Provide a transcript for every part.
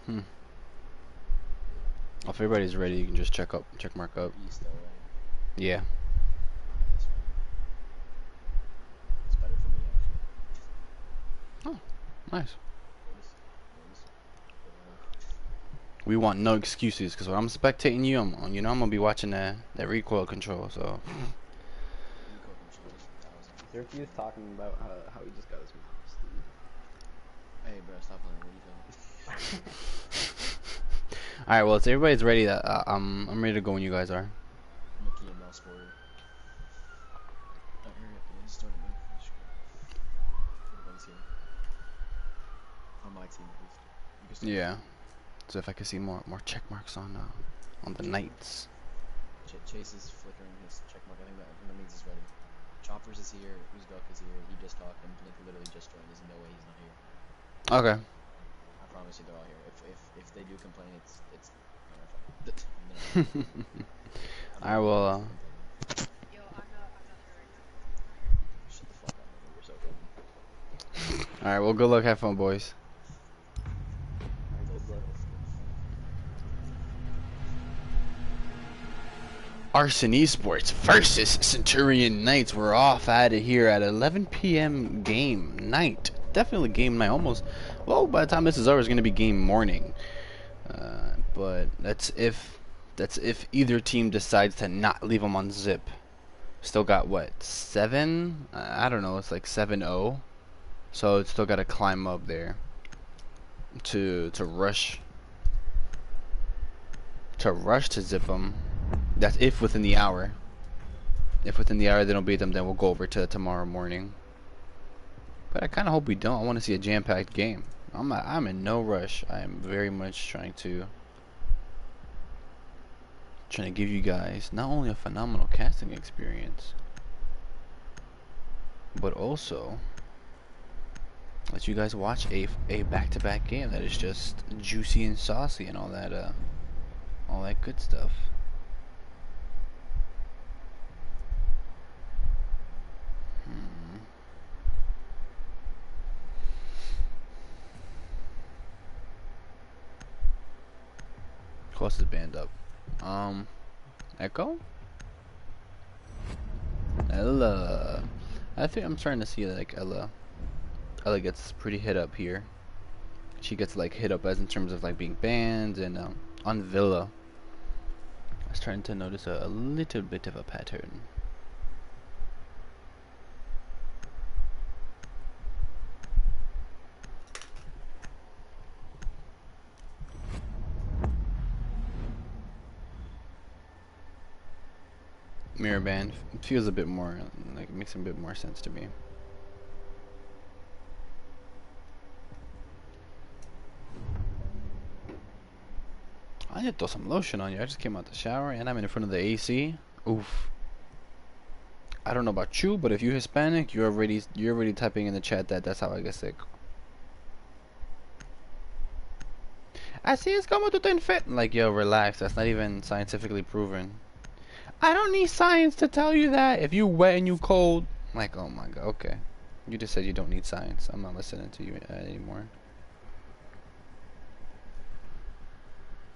Hmm. If everybody's ready, you can just check mark up. East though, right? Yeah. That's fine. It's better for me actually. Oh, nice. Notice. We want no excuses, because when I'm spectating you, I'm gonna be watching that recoil control. So. Recoil controls 1,000. Syracuse talking about how he just got his mouse. Hey bro, stop playing. What are you feeling? All right, well, if everybody's ready, I'm ready to go when you guys are. Mickey and Mouse Sporter. Hurry up, dude. Just start it, man. Everybody's here. On my team, at least. You can start. Yeah. So if I can see more check marks on the knights. Chase is flickering his check mark. I think that means he's ready. Choppers is here. Uzbek is here. He just talked, and Blink literally just joined. There's no way he's not here. Okay. I promise you, they're all here. If they do complain, it's I will. Yo, I'm not here right now. Shut the fuck up, man. We're so good. All right. Well, good luck. Have fun, boys. Arson Esports versus Centurion Knights. We're off out of here at 11 p.m. game night. Definitely game night. Almost. Well, by the time this is over, it's gonna be game morning. But that's if either team decides to not leave them on zip. Still got what, 7? I don't know. It's like 7-0. So it's still got to climb up there to rush to zip them. That's if within the hour. If within the hour they don't beat them, then we'll go over to tomorrow morning. But I kind of hope we don't. I want to see a jam-packed game. I'm in no rush. I am very much trying to give you guys not only a phenomenal casting experience, but also let you guys watch a back-to-back game that is just juicy and saucy and all that good stuff. Closest band up. Echo? Ella. I think I'm starting to see like Ella gets pretty hit up here. She gets like hit up as in terms of like being banned and on Villa. I was trying to notice a little bit of a pattern. Mirror band feels a bit more like it makes a bit more sense to me. I need to throw some lotion on you. I just came out the shower and I'm in front of the AC. Oof. I don't know about you, but if you're Hispanic, you're already typing in the chat that's how I get sick. Así es como tú te infectas. Like, yo, relax. That's not even scientifically proven. I don't need science to tell you that. If you wet and you cold, like, oh my god, okay. You just said you don't need science. I'm not listening to you anymore.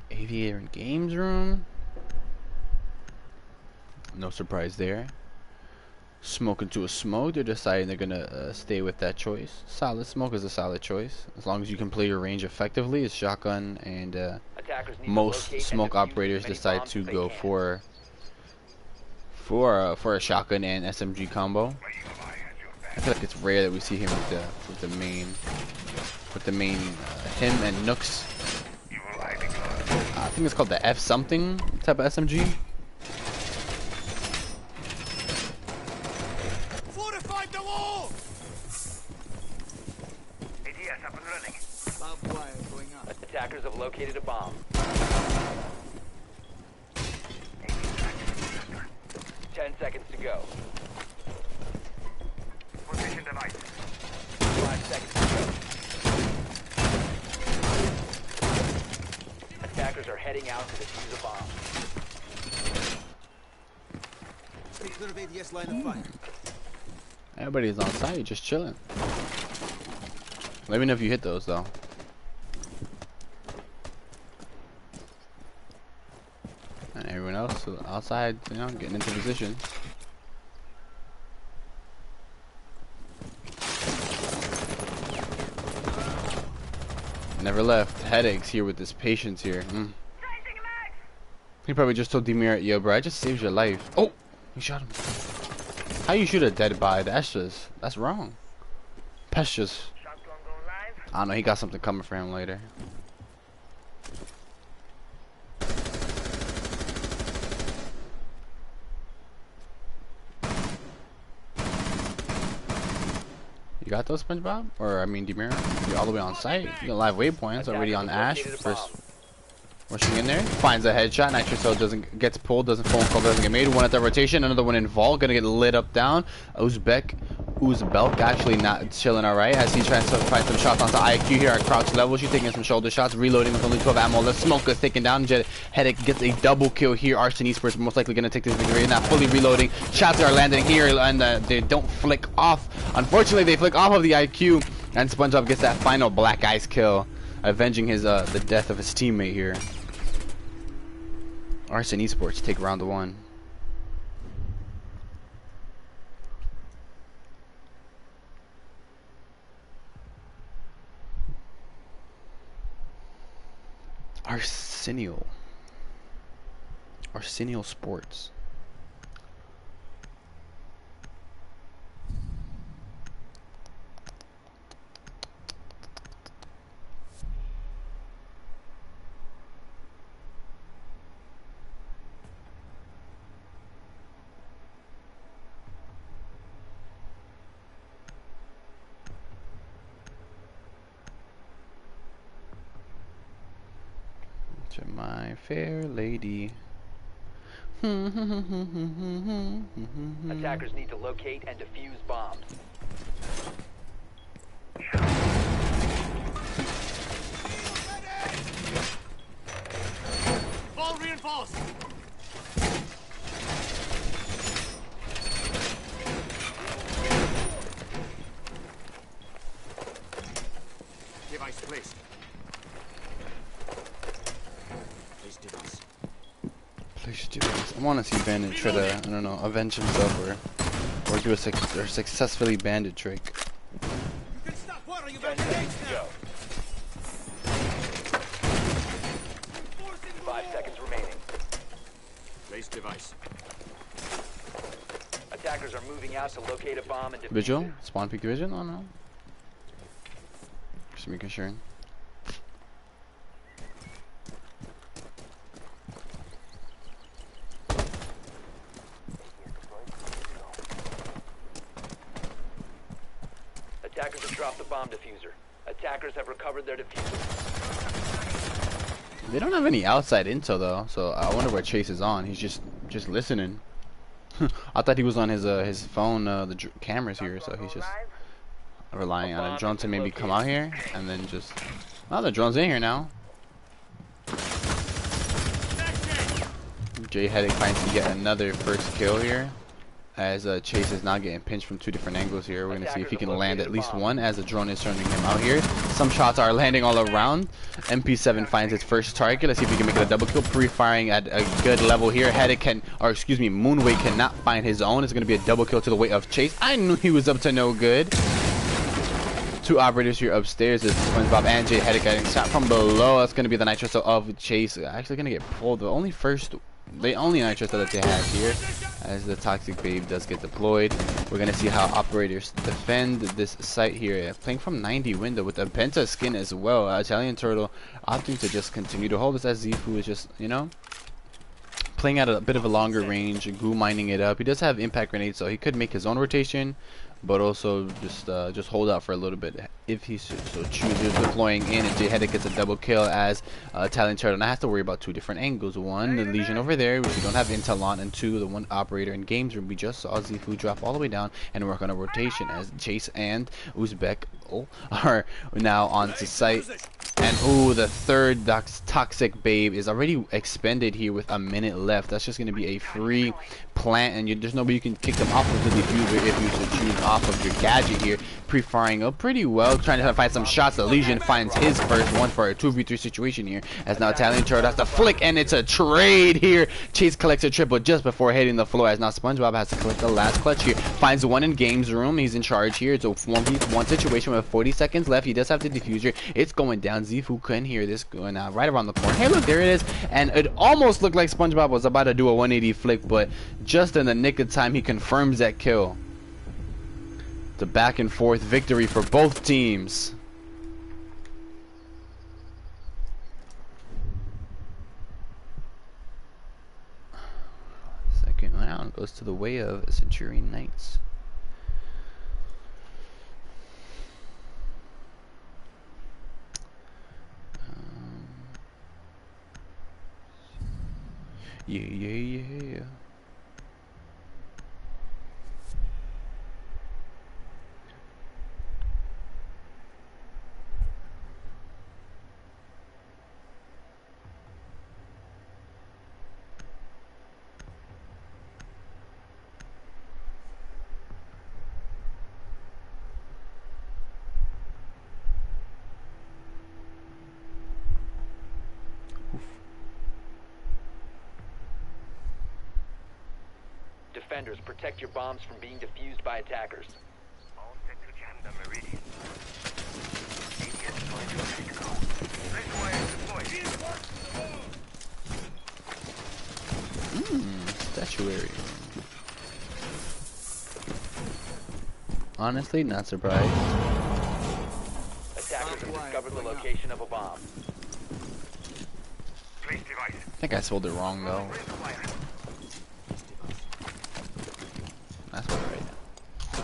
Aviator and games room. No surprise there. Smoking to a smoke. They're deciding they're gonna stay with that choice. Solid smoke is a solid choice as long as you can play your range effectively. It's shotgun and most smoke operators decide to go for a shotgun and SMG combo. I feel like it's rare that we see him with the main him and Nooks. I think it's called the F something type of SMG. Fortified the wall. ADS up and running. Barbed wire going up. Attackers have located a bomb. 10 seconds to go. Position device. 5 seconds to go. Attackers are heading out to defuse a bomb. Stay clear of ADS line of fire. Everybody's on site, just chilling. Let me know if you hit those though. And everyone else outside, you know, getting into position. Never left. Headaches here with this patience here. He probably just told Demir, yo, bro, I just saved your life. Oh, he shot him. How you shoot a dead body? That's wrong. That's just, I don't know. He got something coming for him later. You got those, SpongeBob? Or, I mean, Demir? You're all the way on site. You got live waypoints already on Ash. First, rushing in there. Finds a headshot. Nitro gets pulled. Phone call doesn't get made. One at the rotation. Another one in Vol. Gonna get lit up down. Uzbek actually not chilling alright as he tries to find some shots onto IQ here at crouch level. She's taking some shoulder shots, reloading with only 12 ammo. The smoke is taken down. Headache gets a double kill here. Arson Esports most likely gonna take this victory. Now fully reloading. Shots are landing here and they don't flick off. Unfortunately, they flick off of the IQ and SpongeBob gets that final black ice kill, avenging his the death of his teammate here. Arson Esports take round 1. Arsenal Sports. To my fair lady. Attackers need to locate and defuse bombs. All reinforced. Device placed. I want to see Bandit try to, I don't know, avenge himself or do a successfully Bandit trick. You can stop. What are you 10 seconds to go. 5 seconds remaining. Place device. Attackers are moving out to locate a bomb and defuse Vigil? it. Spawn peek vision? Oh no. Just making sure. Attackers have dropped the bomb diffuser. Attackers have recovered their diffuser. They don't have any outside intel though, so I wonder what Chase is on. He's just listening. I thought he was on his phone, the cameras here, so he's just relying on a drone to maybe come out here and then just. Oh, the drone's in here now. Jay Headache finds to get another first kill here. As Chase is now getting pinched from 2 different angles here. We're going to see if he can land at least one as the drone is turning him out here. Some shots are landing all around. MP7 finds its first target. Let's see if he can make it a double kill. Pre-firing at a good level here. Moonway cannot find his own. It's going to be a double kill to the weight of Chase. I knew he was up to no good. 2 operators here upstairs. It's SpongeBob and Jay Headache getting shot from below. That's going to be the nitro of Chase. Actually going to get pulled. The only nitro that they have here. As the Toxic Babe does get deployed, we're going to see how operators defend this site here. Playing from 90 window with a Penta skin as well. Italian Turtle opting to just continue to hold this as Zifu is just, you know, playing at a bit of a longer range, goo mining it up. He does have impact grenades, so he could make his own rotation, but also just hold out for a little bit if he so chooses. Deploying in, and Jay Headache gets a double kill as Italian Turtle now has to worry about 2 different angles. 1, the Legion over there, which we don't have intel on, and 2, the one operator in games room. We just saw Zifu drop all the way down and work on a rotation as Chase and Uzbek are now onto site. And ooh, the third toxic babe is already expended here with a minute left. That's just going to be a free plant, and there's nobody you can kick them off of the diffuser if you should choose off of your gadget here. Pre-firing up pretty well, trying to find some shots. The Legion finds his first one for a 2v3 situation here, as now Challlenger has the flick, and it's a trade here. Chase collects a triple just before hitting the floor, as now SpongeBob has to collect the last clutch here. Finds one in games room. He's in charge here. It's a 1v1 situation with 40 seconds left. He does have the diffuser. It's going down. Zifu couldn't hear this going out right around the corner. Hey, look, there it is. And it almost looked like SpongeBob was about to do a 180 flick, but just in the nick of time, he confirms that kill. The back and forth victory for both teams. Second round goes to the way of Centurion Knights. Yeah. Defenders, protect your bombs from being defused by attackers. All set to jam the meridian. ADS going to Mexico. Razor wire deployed. Statuary. Honestly, not surprised. Attackers have discovered the location of a bomb. Place device. I think I spelled it wrong though. Razor wire. That's what right now.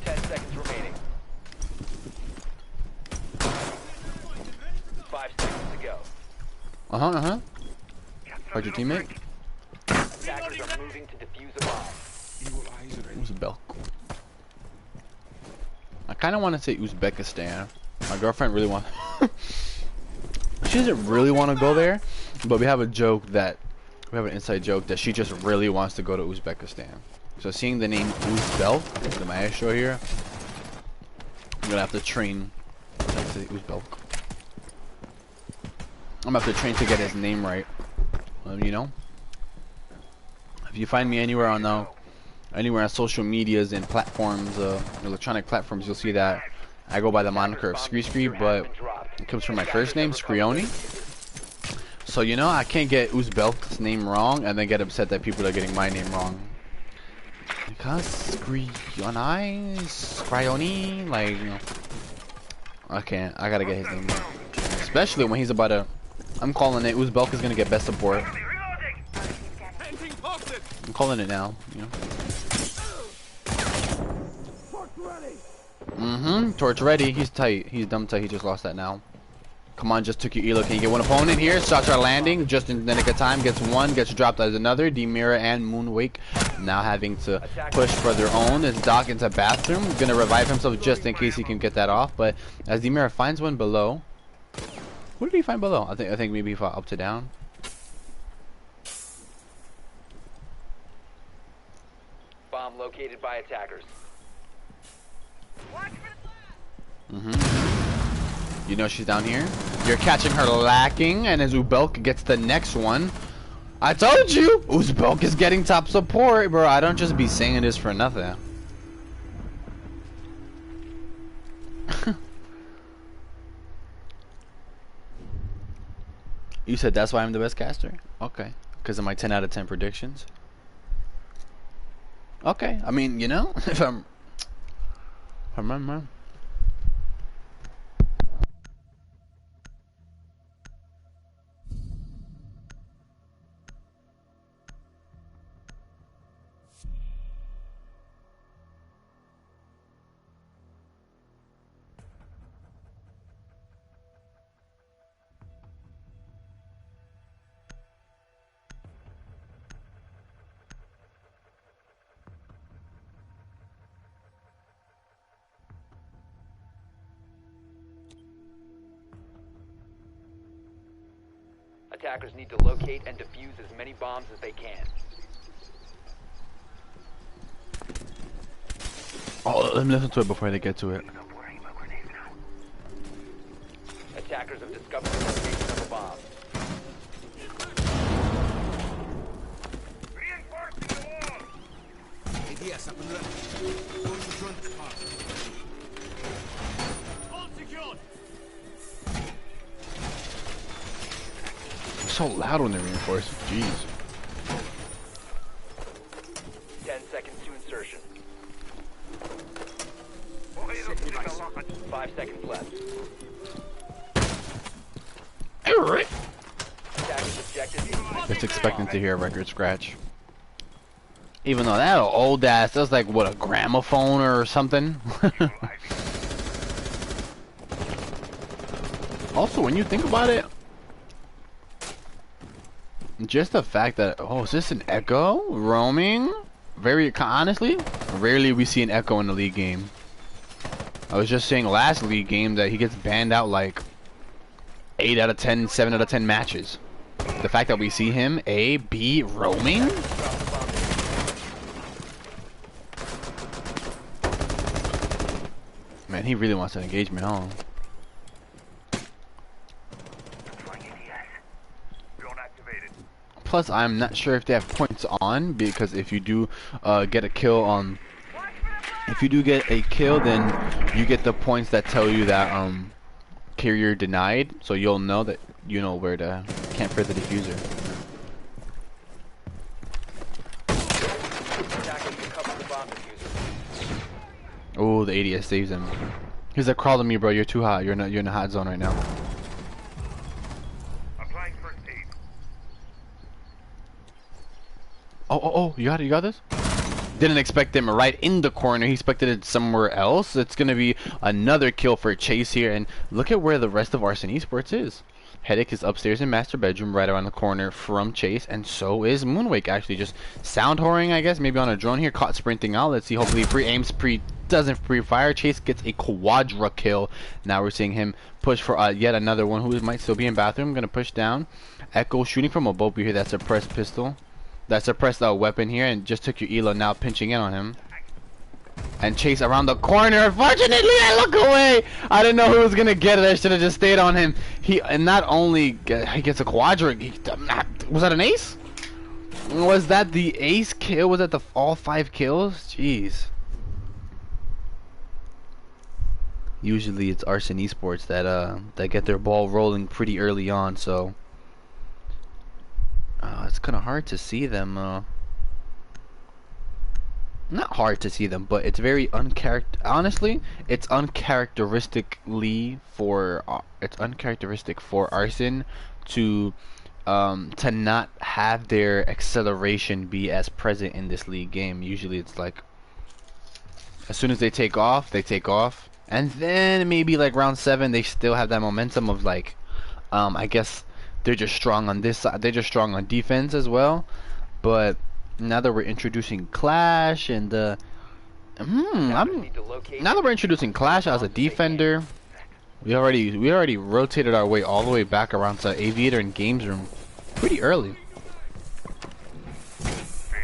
10 seconds remaining. 5 seconds to go. Heard your teammate? Attackers are moving to defuse a bomb. Uzbek. I kind of want to say Uzbekistan. My girlfriend really wants. She doesn't really want to go there, but we have an inside joke that she just really wants to go to Uzbekistan. So seeing the name Uzbek, the maestro here, I'm gonna have to train. Uzbek. I'm gonna have to train to get his name right. You know, if you find me anywhere on social medias and platforms, electronic platforms, you'll see that I go by the moniker of Scree, but it comes from my first name, Skrioni. So you know, I can't get Uzbek's name wrong and then get upset that people are getting my name wrong. Because Skrioni, like, you know, I can't. I gotta get his name right. Especially when he's about to. I'm calling it. Uzbek is gonna get best support. I'm calling it now. You know. Torch ready. He's tight. He's dumb tight. He just lost that now. Come on, just took your elo. Can you get one opponent here? Shots are landing just in the nick of time. Gets one, gets dropped as another. Demira and Moonwake now having to push for their own. As Doc into bathroom, gonna revive himself just in case he can get that off. But as Demira finds one below, what did he find below? I think maybe he fought up to down. Bomb located by attackers. You know she's down here. You're catching her lacking, and as Uzbek gets the next one. I told you! Uzbek is getting top support, bro. I don't just be saying this for nothing. You said that's why I'm the best caster? Okay. Because of my 10 out of 10 predictions? Okay. I mean, you know, if I'm... attackers need to locate and defuse as many bombs as they can. Oh, let me listen to it before they get to it. Stop worrying about grenades now. Attackers have discovered the location of a bomb. Reinforcing the wall! ADS up and left. Going to join this part. All secured. It's so loud when they reinforce. Jeez. 10 seconds to insertion. 5 seconds left. Attackers objective. Just expecting to hear a record scratch. Even though that old ass, that's like what, a gramophone or something. Also, when you think about it, just the fact that, oh, is this an echo roaming? Very honestly, rarely we see an echo in the league game. I was just saying last league game that he gets banned out like 8 out of 10, 7 out of 10 matches. The fact that we see him A, B, roaming? Man, he really wants an engagement, huh? Deploying ADS. Drone activated. Plus, I'm not sure if they have points on, because if you do get a kill on... If you do get a kill, then you get the points that tell you that carrier denied, so you'll know that you know where to camp for the diffuser. Attackers recover the bomb diffuser. Oh, the ADS saves him. He's like, crawl to me, bro. You're too hot. You're in a hot zone right now. Applying first aid. Oh, you got this? Didn't expect him right in the corner. He expected it somewhere else. It's gonna be another kill for Chase here, and look at where the rest of Arson Esports is. Headache is upstairs in master bedroom, right around the corner from Chase, and so is Moonwake. Actually, just sound whoring, I guess, maybe on a drone here. Caught sprinting out. Let's see. Hopefully, pre-aims, doesn't pre-fire. Chase gets a quadra kill. Now we're seeing him push for yet another one who might still be in bathroom. Gonna push down. Echo shooting from above. We hear that suppressed pistol. That suppressed weapon here, and just took your elo, now pinching in on him. And Chase around the corner. Unfortunately, I look away. I didn't know who was gonna get it. I should have just stayed on him. And not only he gets a quadra. Was that an ace? Was that the ace kill? Was that the all 5 kills? Jeez. Usually it's Arson Esports that get their ball rolling pretty early on, so. It's kind of hard to see them. Not hard to see them, but it's very honestly, it's uncharacteristically for it's uncharacteristic for Arson to not have their acceleration be as present in this league game. Usually, it's like as soon as they take off, and then maybe like round 7, they still have that momentum of like, I guess. They're just strong on this side. They're just strong on defense as well. But now that we're introducing Clash and now that we're introducing Clash as a defender, we already rotated our way all the way back around to Aviator and Games Room pretty early.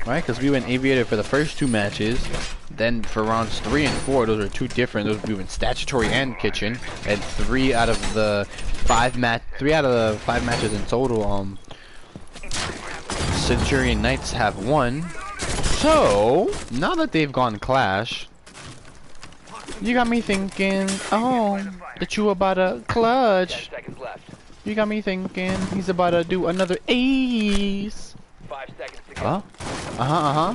Right? Because we went Aviator for the first 2 matches. Then for rounds 3 and 4, those are 2 different. Those we went Statutory and Kitchen, and 3 out of the 5 matches in total. Centurion Knights have won. So now that they've gone Clash, you got me thinking, oh, that you about to clutch. 10 seconds left. You got me thinking he's about to do another ace. 5 seconds to go. Huh?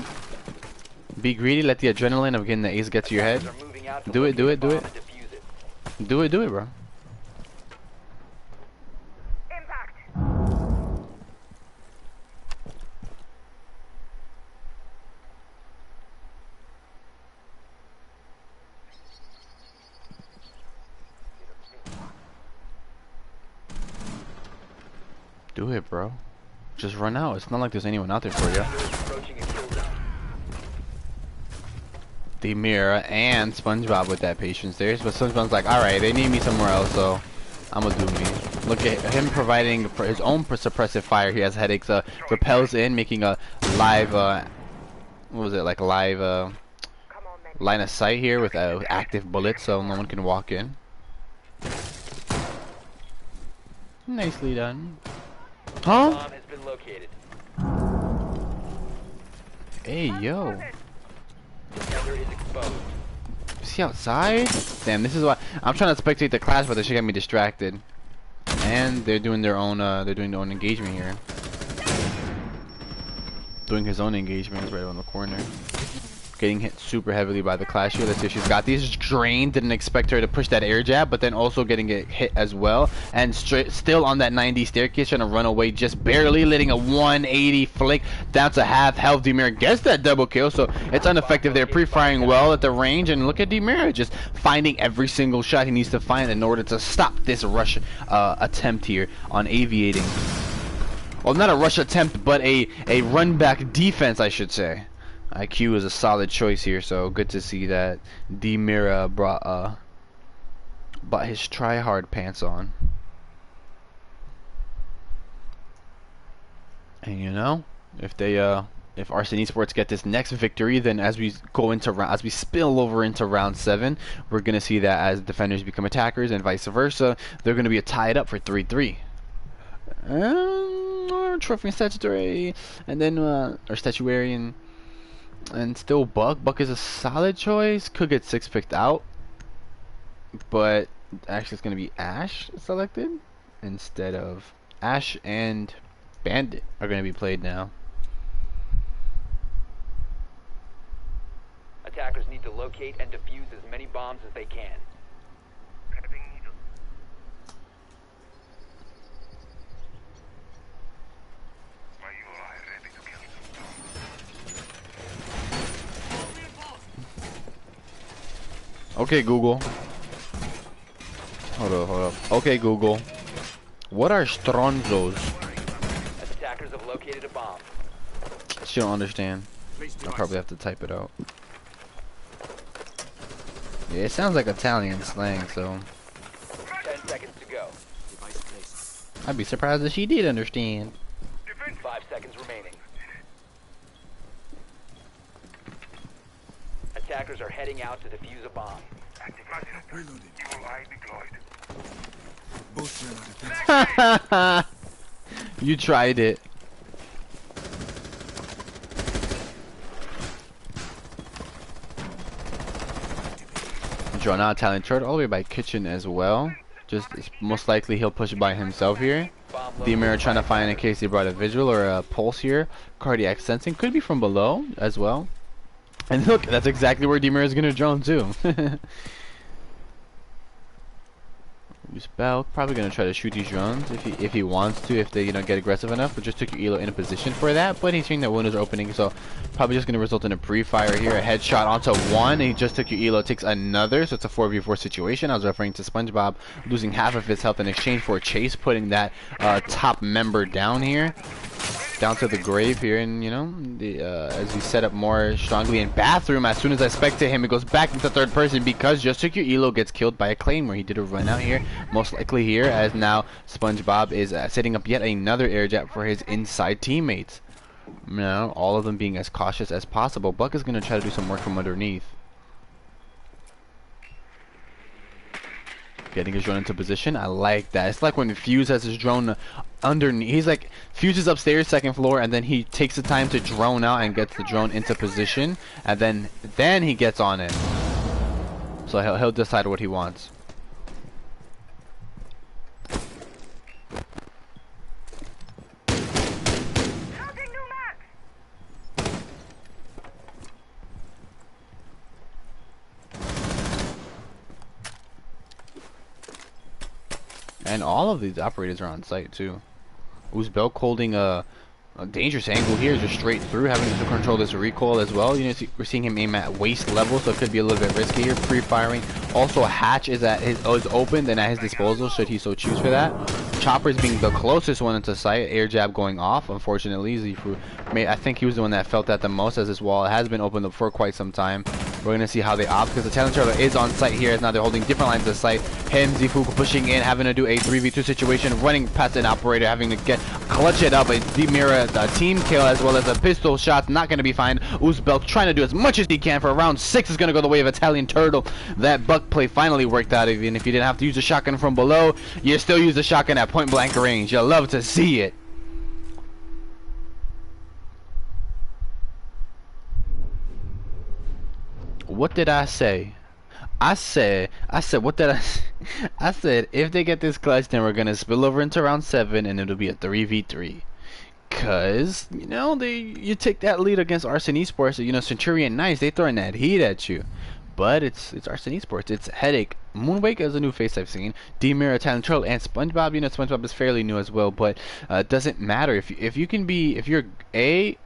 Be greedy, let the adrenaline of getting the ace get to your head. Attackers are moving out to Do it, locate do the it. bomb and defuse it. Do it, bro. Impact. Do it, bro. Just run out. It's not like there's anyone out there for you. Approaching a kill zone. The Mirror and SpongeBob with that patience there. But SpongeBob's like, alright, they need me somewhere else, so I'm gonna do me. Look at him providing for his own suppressive fire. He has headaches. Repels in, making a live. What was it like? Live line of sight here with active bullets, so no one can walk in. Nicely done. Huh? Bomb has been located. Hey yo. Defender is exposed. Is he outside? Damn, this is why I'm trying to spectate the class, but they should get me distracted. And they're doing their own engagement here. Doing his own engagement is right on the corner. Getting hit super heavily by the clash here. Let's see if she's got these. Drained, didn't expect her to push that air jab, but then also getting it hit as well. And still on that 90 staircase, trying to run away just barely, letting a 180 flick down to half health. Demir gets that double kill, so it's ineffective. They're pre-firing well at the range, and look at Demir just finding every single shot he needs to find in order to stop this rush attempt here on aviating. Well, not a rush attempt, but a run back defense, I should say. IQ is a solid choice here, so good to see that Demir brought his try-hard pants on. And you know, if Arson Esports get this next victory, then as we spill over into round 7, we're gonna see that as defenders become attackers and vice versa. They're gonna be tied up for 3-3. Trophy and statutory, and then or statuary and still Buck is a solid choice. Could get 6 picked out, but actually it's gonna be Ash selected instead of Ash, and Bandit are gonna be played now. Attackers need to locate and defuse as many bombs as they can. Having needle. My UI ready to kill some. Okay, Google. Hold up. Okay, Google. What are stronzos? As attackers have located a bomb. She don't understand. I'll probably have to type it out. Yeah, it sounds like Italian slang, so 10 seconds to go. Device placed. I'd be surprised if she did understand. 5 seconds remaining. Attackers are heading out to defuse a bomb. Reloaded. UI deployed. Both ran out of time. You tried it. Drawn out talent chart all the way by Kitchen as well. Just most likely he'll push it by himself here. Demir trying to find in case he brought a visual or a pulse here. Cardiac sensing could be from below as well. And look, that's exactly where Demir is gonna drone too. Use Bell, probably gonna try to shoot these drones if he wants to, if they get aggressive enough. But just took your Elo in a position for that. But he's seeing that windows are opening, so probably just gonna result in a pre-fire here. A headshot onto one, and he just took your Elo, takes another, so it's a 4v4 situation. I was referring to SpongeBob losing half of his health in exchange for Chase putting that top member down here. Down to the grave here, and as we set up more strongly in bathroom, as soon as I spectate him, it goes back into third person because just took your Elo gets killed by a claim where he did a run out here, most likely here, as now SpongeBob is setting up yet another air jab for his inside teammates. Now all of them being as cautious as possible. Buck is going to try to do some work from underneath. Getting his drone into position. I like that. It's like when Fuse has his drone underneath. He's like, Fuse is upstairs, second floor, and then he takes the time to drone out and gets the drone into position, and then he gets on it. So he'll decide what he wants. And all of these operators are on site too. Uzbek holding a dangerous angle here, just straight through, having to control this recoil as well. We're seeing him aim at waist level, so it could be a little bit risky here. Pre-firing. Also, a hatch is opened and at his disposal, should he so choose for that. Chopper's being the closest one into sight. Air jab going off. Unfortunately, Zifu, I think he was the one that felt that the most, as this wall has been opened up for quite some time. We're gonna see how they opt because the Challenger is on site here. As now they're holding different lines of sight. Him, Zifuku pushing in, having to do a 3v2 situation, running past an operator, having to get clutch it up. A D-Mira team kill as well as a pistol shot. Not gonna be fine. Uzbek trying to do as much as he can for round 6 is gonna go the way of Italian Turtle. That buck play finally worked out. Even if you didn't have to use a shotgun from below, you still use the shotgun at point blank range. You'll love to see it. What did I say? I said, what did I say? I said, if they get this clutch, then we're gonna spill over into round 7, and it'll be a 3v3. Cause you know you take that lead against Arson Esports. You know Centurion, nice, they throwing that heat at you, but it's Arson Esports. It's Headache. Moonwake is a new face I've seen. D-Mirror, Talent Troll, and SpongeBob. You know SpongeBob is fairly new as well, but it doesn't matter if you're a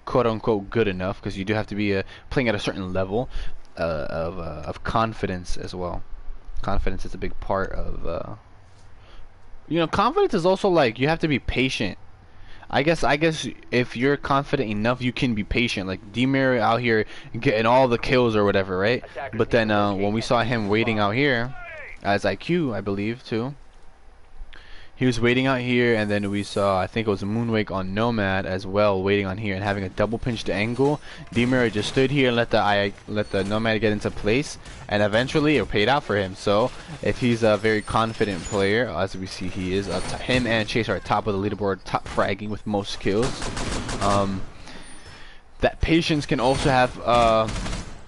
quote unquote good enough, because you do have to be playing at a certain level of confidence as well. Confidence is a big part of you know, confidence is also like you have to be patient. I guess if you're confident enough, you can be patient. Like D-Mirror out here getting all the kills or whatever, right? But then when we saw him waiting out here as IQ, I believe too, he was waiting out here, and then we saw, I think it was Moonwake on Nomad as well, waiting on here and having a double pinched angle. D-Mirror just stood here and let the Nomad get into place, and eventually it paid out for him. So if he's a very confident player, as we see he is, him and Chase are at top of the leaderboard, top fragging with most kills. That patience can also have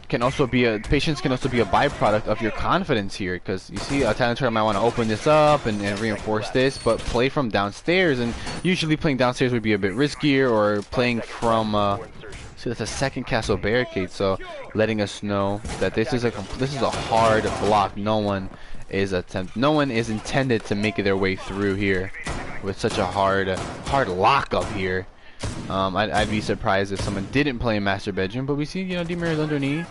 patience can also be a byproduct of your confidence here, because you see a Talent Turtle might want to open this up and reinforce this, but play from downstairs, and usually playing downstairs would be a bit riskier, or playing from see, that's a second castle barricade, so letting us know that this is a hard block. No one is intended to make their way through here with such a hard lock up here. I'd be surprised if someone didn't play in master bedroom, but we see, you know, D-Mirror's underneath.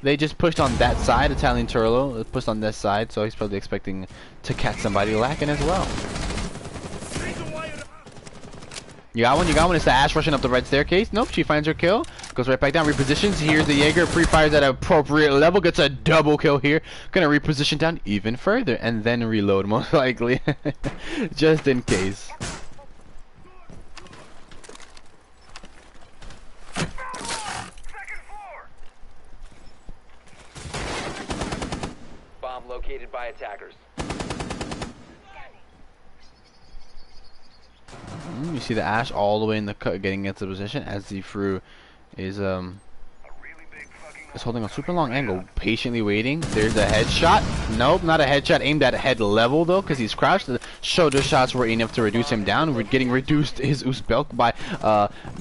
They just pushed on that side. Italian Turtle pushed on this side, so he's probably expecting to catch somebody lacking as well. You got one. It's the Ash rushing up the red staircase. Nope, she finds her kill. Goes right back down, repositions. Here's the Jaeger. Pre-fires at an appropriate level. Gets a double kill here. Gonna reposition down even further and then reload, most likely. Just in case. Located by attackers. You see the Ash all the way in the cut, getting into position as the Fru is holding a super long angle, patiently waiting. There's a headshot. Nope, not a headshot aimed at head level though, because he's crouched. The shoulder shots were enough to reduce him down. We're getting reduced his Uzbek by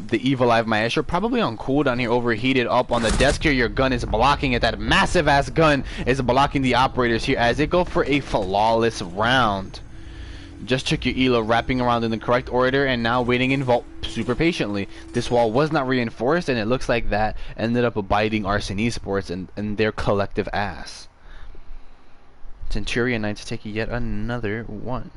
the Evil Live Maestro, probably on cooldown here, overheated up on the desk here. Your gun is blocking it. That massive ass gun is blocking the operators here as they go for a flawless round. Just took your Elo, wrapping around in the correct order, and now waiting in vault super patiently. This wall was not reinforced, and it looks like that ended up abiding Arson Esports and their collective ass. Centurion Knights take yet another one.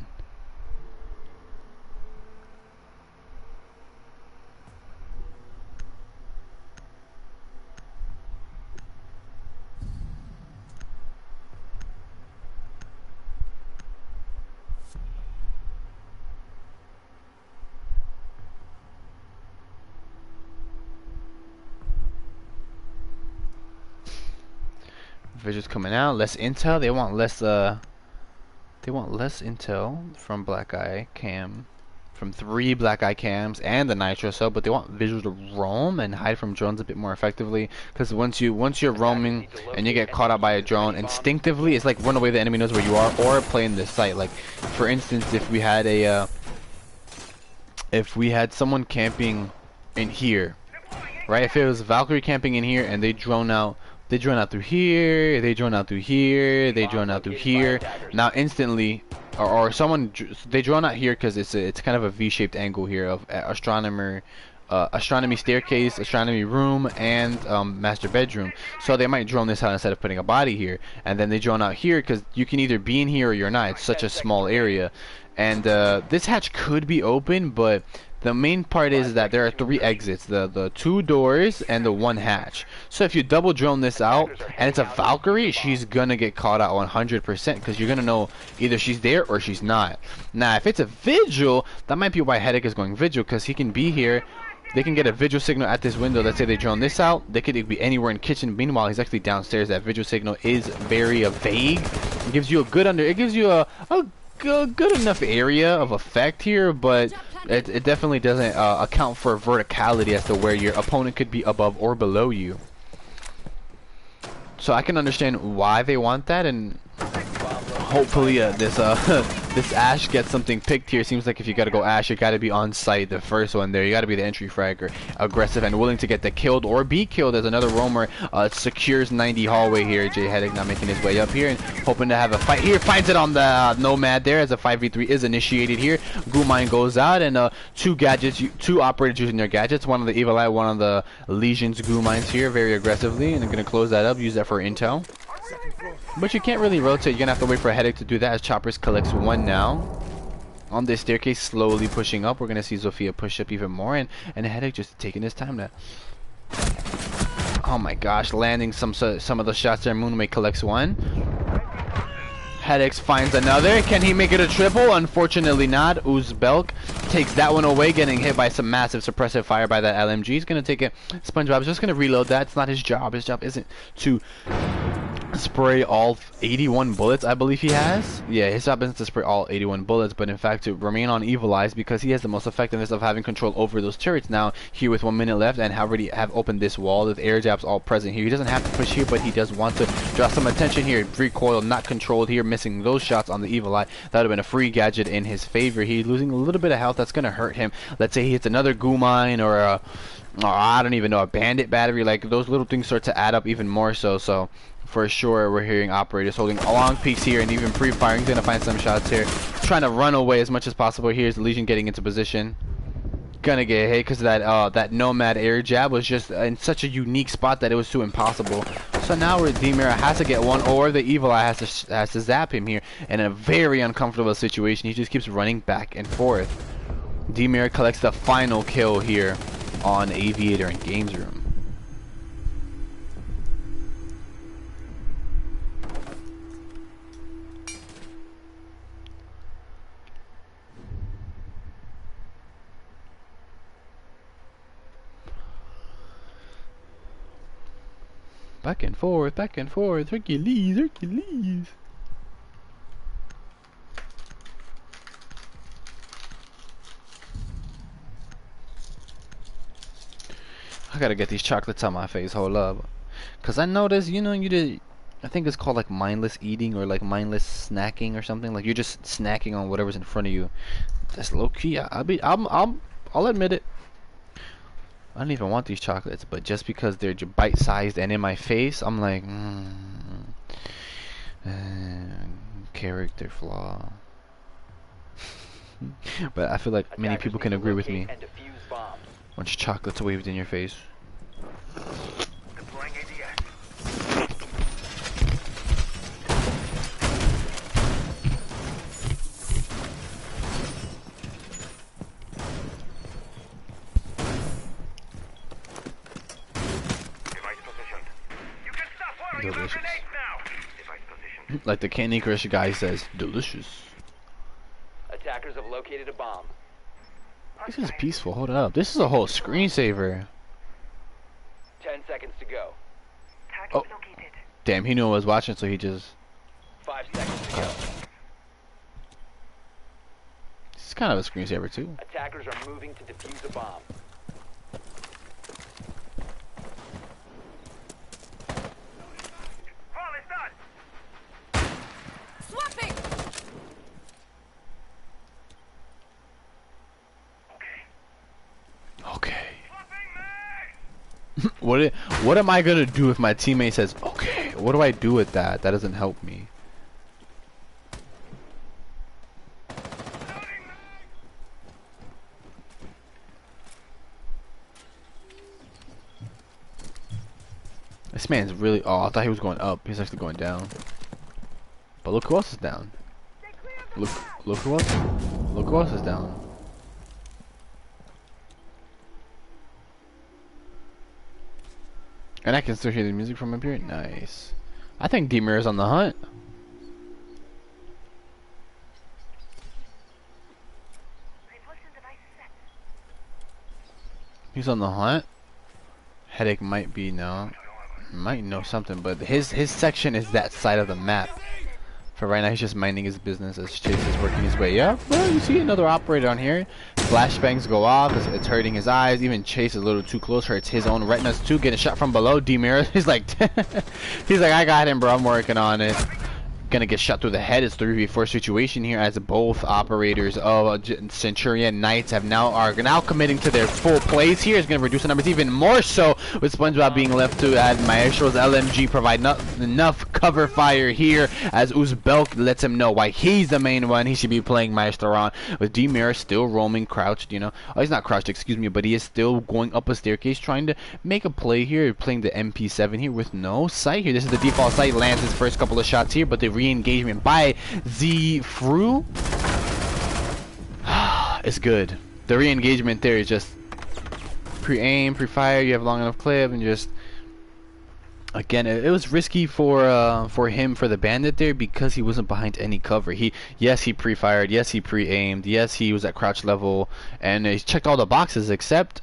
Visuals coming out, less intel. They want less intel from Black Eye Cam, from 3 Black Eye Cams and the Nitro sub, but they want visuals to roam and hide from drones a bit more effectively, because once you're roaming and you get caught out by a drone, instinctively it's like run away, the enemy knows where you are, or play in this site. Like for instance, if we had someone camping in here, right? If it was Valkyrie camping in here and they drone out through here, they drone out through here, they drone out through here. Now instantly, or someone, they drone out here because it's kind of a V-shaped angle here of astronomy staircase, astronomy room, and master bedroom. So they might drone this out instead of putting a body here, and then they drone out here because you can either be in here or you're not. It's such a small area, and this hatch could be open, but The main part is that there are 3 exits, the 2 doors and the 1 hatch. So if you double drone this out and it's a Valkyrie, she's gonna get caught out 100% because you're gonna know either she's there or she's not. Now if it's a Vigil, that might be why Headache is going Vigil, because he can be here. They can get a Vigil signal at this window. Let's say they drone this out, they could be anywhere in kitchen. Meanwhile, he's actually downstairs. That Vigil signal is very vague. It gives you a good good enough area of effect here, but it definitely doesn't account for verticality as to where your opponent could be above or below you. So I can understand why they want that, and hopefully this this Ash gets something picked here. Seems like if you gotta go Ash, you gotta be on site. The first one there, you gotta be the entry fragger, aggressive and willing to get the killed or be killed. As another roamer secures 90 hallway here. Jay Headache now making his way up here and hoping to have a fight here. Finds it on the Nomad there as a 5v3 is initiated here. Goo Mine goes out, and 2 operators using their gadgets. One of the Evil Eye, one of the Legion's Goo Mines here very aggressively, and they're gonna close that up. Use that for intel. But you can't really rotate. You're gonna have to wait for a Headache to do that, as Choppers collects 1 now. On this staircase, slowly pushing up. We're gonna see Zofia push up even more, and Headache just taking his time to. Oh my gosh, landing some of the shots there. Moonway collects 1. Headache finds another. Can he make it a triple? Unfortunately not. Uzbelk takes that one away, getting hit by some massive suppressive fire by that LMG. He's gonna take it. SpongeBob's just gonna reload that. It's not his job. His job isn't to spray all 81 bullets, I believe he has. Yeah, his job isn't to spray all 81 bullets, but in fact to remain on Evil Eyes, because he has the most effectiveness of having control over those turrets now here with 1 minute left, and already have opened this wall with air jabs all present here. He doesn't have to push here, but he does want to draw some attention here. Recoil not controlled here, missing those shots on the Evil Eye. That would have been a free gadget in his favor. He's losing a little bit of health. That's going to hurt him. Let's say he hits another Goo Mine or a I don't even know, a bandit battery. Like, those little things start to add up even more so for sure we're hearing operators holding long peaks here and even pre-firing. Gonna find some shots here, trying to run away as much as possible. Here's Legion getting into position, gonna get hit because that Nomad air jab was just in such a unique spot that it was too impossible. So now where D-Mira has to get 1, or the Evil Eye has to zap him here, and in a very uncomfortable situation he just keeps running back and forth. D-Mira collects the final kill here on Aviator and Games Room. Back and forth, Hercules, Hercules. I gotta get these chocolates on my face, hold up. Cause I noticed, you know, you did, I think it's called like mindless eating or like mindless snacking or something. Like you're just snacking on whatever's in front of you. That's low key. I'll admit it. I don't even want these chocolates, but just because they're bite-sized and in my face, I'm like, character flaw. But I feel like many people can agree with me. Bunch of chocolates waved in your face. Deploying ADS. Device positioned. You can stop whirling your Delicious. grenades now. Device positioned. Like the Candy Crush guy says, delicious. Attackers have located a bomb. This is peaceful, hold up. This is a whole screensaver. 10 seconds to go. Target Oh. located. Damn, he knew I was watching, so he just... 5 seconds to go. This is kind of a screensaver too. Attackers are moving to defuse a bomb. All is done. Swapping! Okay. Swapping mag. What am I gonna do if my teammate says, okay? What do I do with that? That doesn't help me. This man's really... Oh, I thought he was going up. He's actually going down. But look who else is down. Look who else is down. And I can still hear the music from up here. Nice. I think D-Mirror is on the hunt. He's on the hunt. Headache might be might know something, but his section is that side of the map. For right now, he's just minding his business as Chase is working his way up. Well, you see another operator on here. Flashbangs go off. It's hurting his eyes. Even Chase is a little too close. Hurts his own retinas too. Getting shot from below. D-Mirror. He's like, I got him, bro. I'm working on it. Gonna get shot through the head. It's 3v4 situation here as both operators of Centurion Knights are now committing to their full plays here. It's gonna reduce the numbers even more so with SpongeBob being left to add Maestro's LMG provide enough cover fire here as Uzbek lets him know why he's the main one he should be playing Maestro on, with D-Mirror still roaming crouched, you know. Oh, he's not crouched, excuse me, but he is still going up a staircase trying to make a play here, playing the MP7 here with no sight here. This is the default sight, lands his first couple of shots here, but the re-engagement by Z-Fru is good. The re-engagement there is just pre-aim, pre-fire, you have long enough clip, and just again, it was risky for him, for the bandit there, because he wasn't behind any cover. Yes, he pre-fired, yes, he pre-aimed, yes, he was at crouch level, and he checked all the boxes except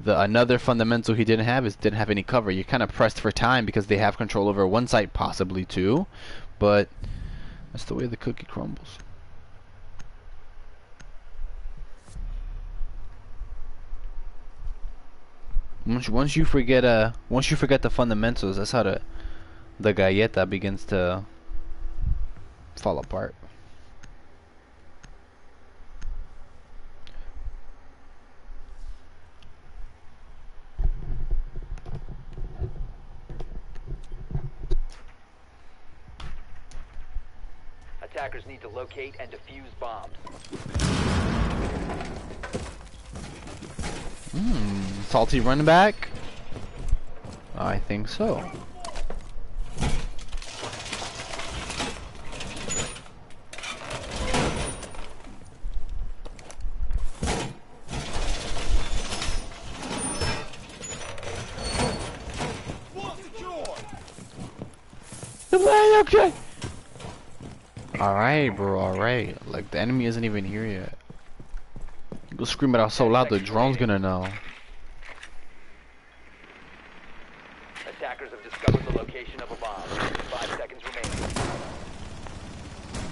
another fundamental he didn't have any cover. You're kind of pressed for time because they have control over one site, possibly two, but that's the way the cookie crumbles. Once you forget the fundamentals, that's how the galleta begins to fall apart. Attackers need to locate and defuse bombs. Salty run back? I think so. Okay. Alright, bro, alright. Like, the enemy isn't even here yet. Go scream it out so loud, the drone's gonna know. Attackers have discovered the location of a bomb. 5 seconds remaining.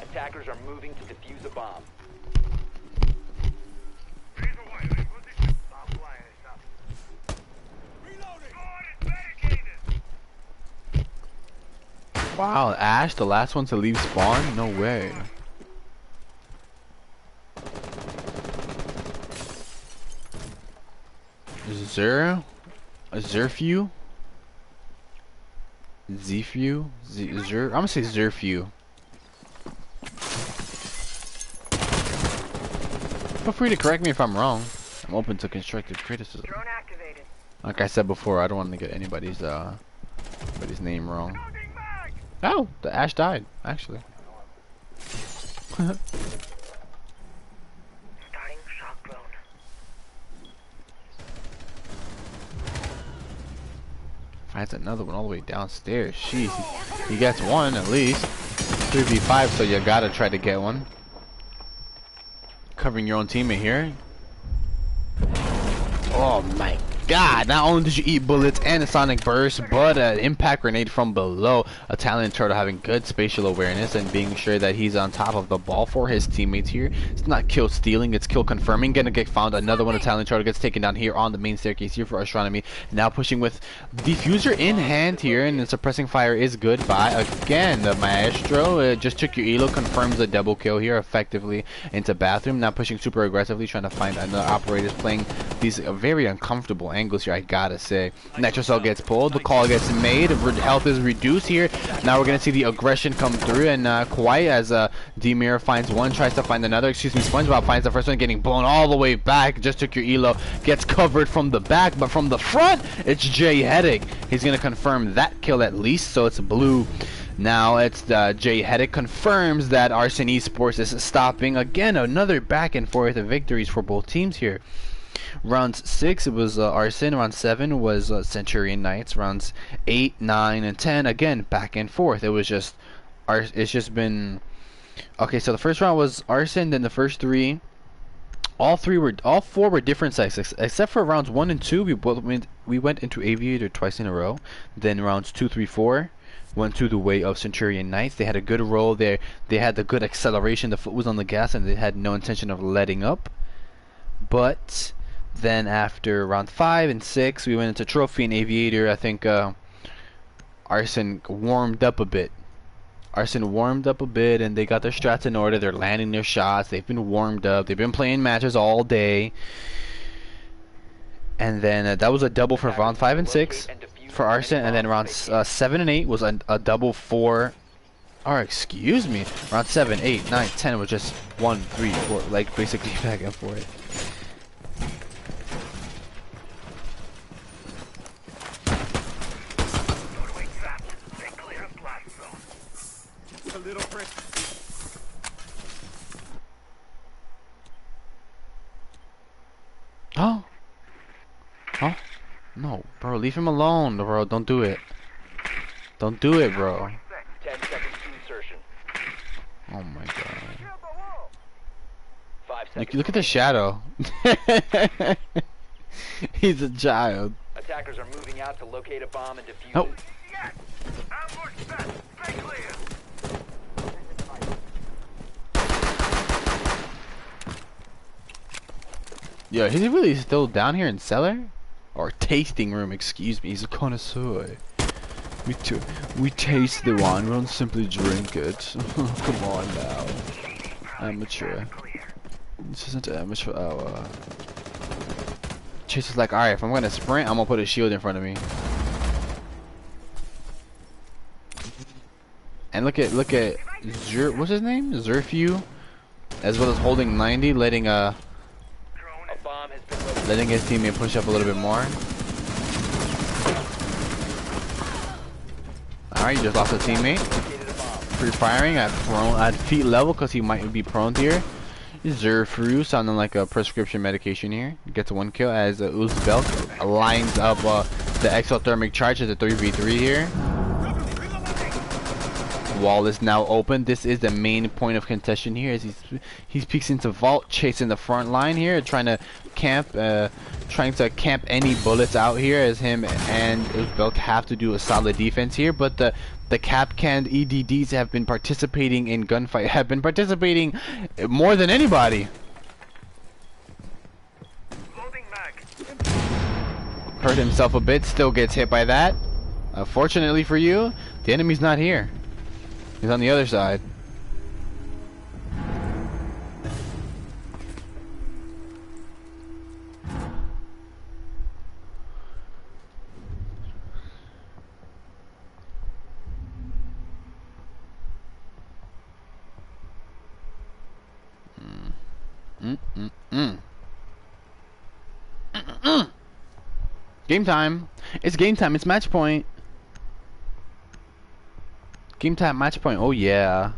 Attackers are moving to defuse a bomb. Wow, Ash, the last one to leave spawn? No way. Zerfew? Zfew? I'm gonna say Zerfew. Feel free to correct me if I'm wrong. I'm open to constructive criticism. Drone activated. Like I said before, I don't want to get anybody's name wrong. Oh, the Ash died, actually. Starting shock drone. Finds another one all the way downstairs. Jeez, he gets one at least. 3v5, so you gotta try to get one. Covering your own teammate here. Oh my God, not only did you eat bullets and a sonic burst, but an impact grenade from below. A talented turtle having good spatial awareness and being sure that he's on top of the ball for his teammates here. It's not kill stealing, it's kill confirming. Gonna get found. Another one of talented turtle gets taken down here on the main staircase here for Astronomy. Now pushing with diffuser in hand here, and the suppressing fire is good by, again, the Maestro. Just took your elo, confirms a double kill here effectively into bathroom. Now pushing super aggressively, trying to find another operators playing these very uncomfortable angles here, I gotta say. Nitro Cell gets pulled, the call gets made, health is reduced here. Now we're gonna see the aggression come through, and quite as D-Mirror finds one, tries to find another, excuse me, SpongeBob finds the first one, getting blown all the way back. Just took your elo, gets covered from the back, but from the front, it's Jay Headache. He's gonna confirm that kill at least, so it's blue. Now it's Jay Headache confirms that Arson Esports is stopping. Again, another back and forth of victories for both teams here. Rounds 6 it was Arson. Round 7 was Centurion Knights. Rounds 8, 9, and 10 again back and forth. It was just it's just been okay. So the first round was Arson. Then the first three, all four were different sizes except for rounds 1 and 2. We went into Aviator twice in a row. Then rounds 2, 3, 4 went to the way of Centurion Knights. They had a good roll there. They had the good acceleration. The foot was on the gas, and they had no intention of letting up. But then after round 5 and 6, we went into Trophy and Aviator. I think Arson warmed up a bit. And they got their strats in order. They're landing their shots. They've been warmed up. They've been playing matches all day. And then that was a double for round 5 and 6 for Arson. And then rounds 7 and 8 was a double for... Or excuse me. Round 7, 8, 9, 10 was just 1, 3, 4. Like basically back and forth. A little prick. Oh. Oh. No, bro, leave him alone, bro. Don't do it. Don't do it, bro. 10 seconds to insertion. Oh my god. 5 seconds. Look at the shadow. He's a child. Attackers are moving out to locate a bomb and defuse Oh. it. Yes! Ambush set! Stay clear! Yeah, is he really still down here in cellar? Or tasting room, excuse me. He's a connoisseur. We taste the wine, we don't simply drink it. Come on now. Amateur. This isn't amateur hour. Chase is like, alright, if I'm gonna sprint, I'm gonna put a shield in front of me. And look at what's his name? Zerfu, as well as holding 90, letting A bomb has been located. letting his teammate push up a little bit more. Alright, you just lost a teammate. Located a bomb. Pre-firing at feet level because he might be prone here. Zerfu sounding like a prescription medication here. Gets 1 kill as Uzbek lines up the exothermic charge as a 3v3 here. Wall is now open. This is the main point of contention here as he peeks into vault, chasing the front line here, trying to camp any bullets out here as him and Uzbek have to do a solid defense here. But the Capcan EDDs have been participating in gunfight, have been participating more than anybody. Loading mag. Hurt himself a bit, still gets hit by that. Fortunately for you, the enemy's not here. He's on the other side. Game time. It's game time. It's match point. Game time, match point. Oh yeah.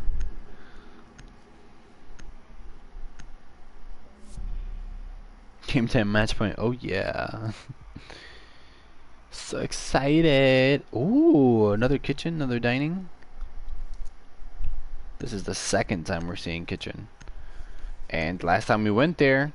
Game time, match point. Oh yeah. So excited. Ooh, another kitchen, another dining. This is the second time we're seeing kitchen. And last time we went there,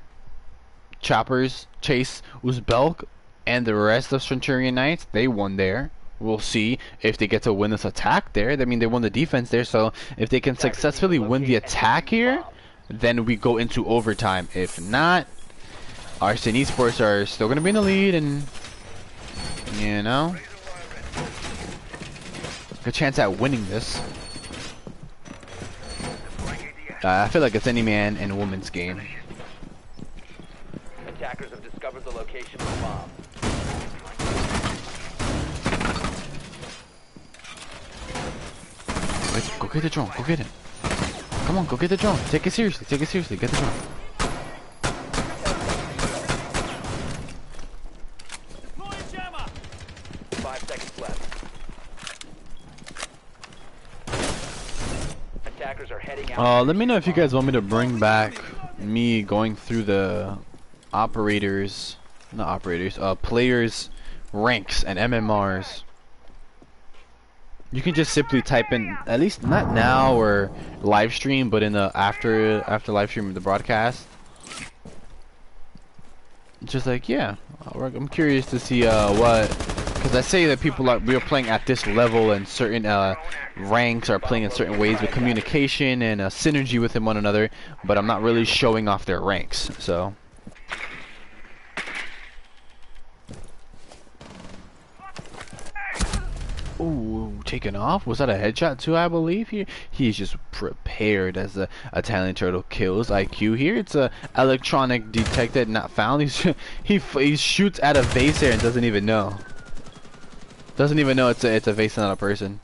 Choppers, Chase, Uzbek, and the rest of Centurion Knights, they won there. We'll see if they get to win this attack there. I mean, they won the defense there, so if they can successfully win the attack here, then we go into overtime. If not, Arson Esports are still going to be in the lead, and, you know, good chance at winning this. I feel like it's any man and woman's game. Attackers have discovered the location of the bomb. Wait, go get the drone, go get him. Come on, go get the drone. Take it seriously, get the drone. Deploying jammer. 5 seconds left. Attackers are heading out. Let me know if you guys want me to bring back me going through the operators, not operators, players ranks and MMRs. You can just simply type in, at least not now or live stream, but in the after live stream of the broadcast. Just like, yeah, I'm curious to see what, because I say that we are playing at this level and certain ranks are playing in certain ways with communication and synergy within one another, but I'm not really showing off their ranks. So ooh, taken off. Was that a headshot too? I believe here. He's just prepared as a Italian turtle kills. IQ here. It's a electronic detected, not found. He shoots at a vase there and doesn't even know. Doesn't even know it's a vase, not a person.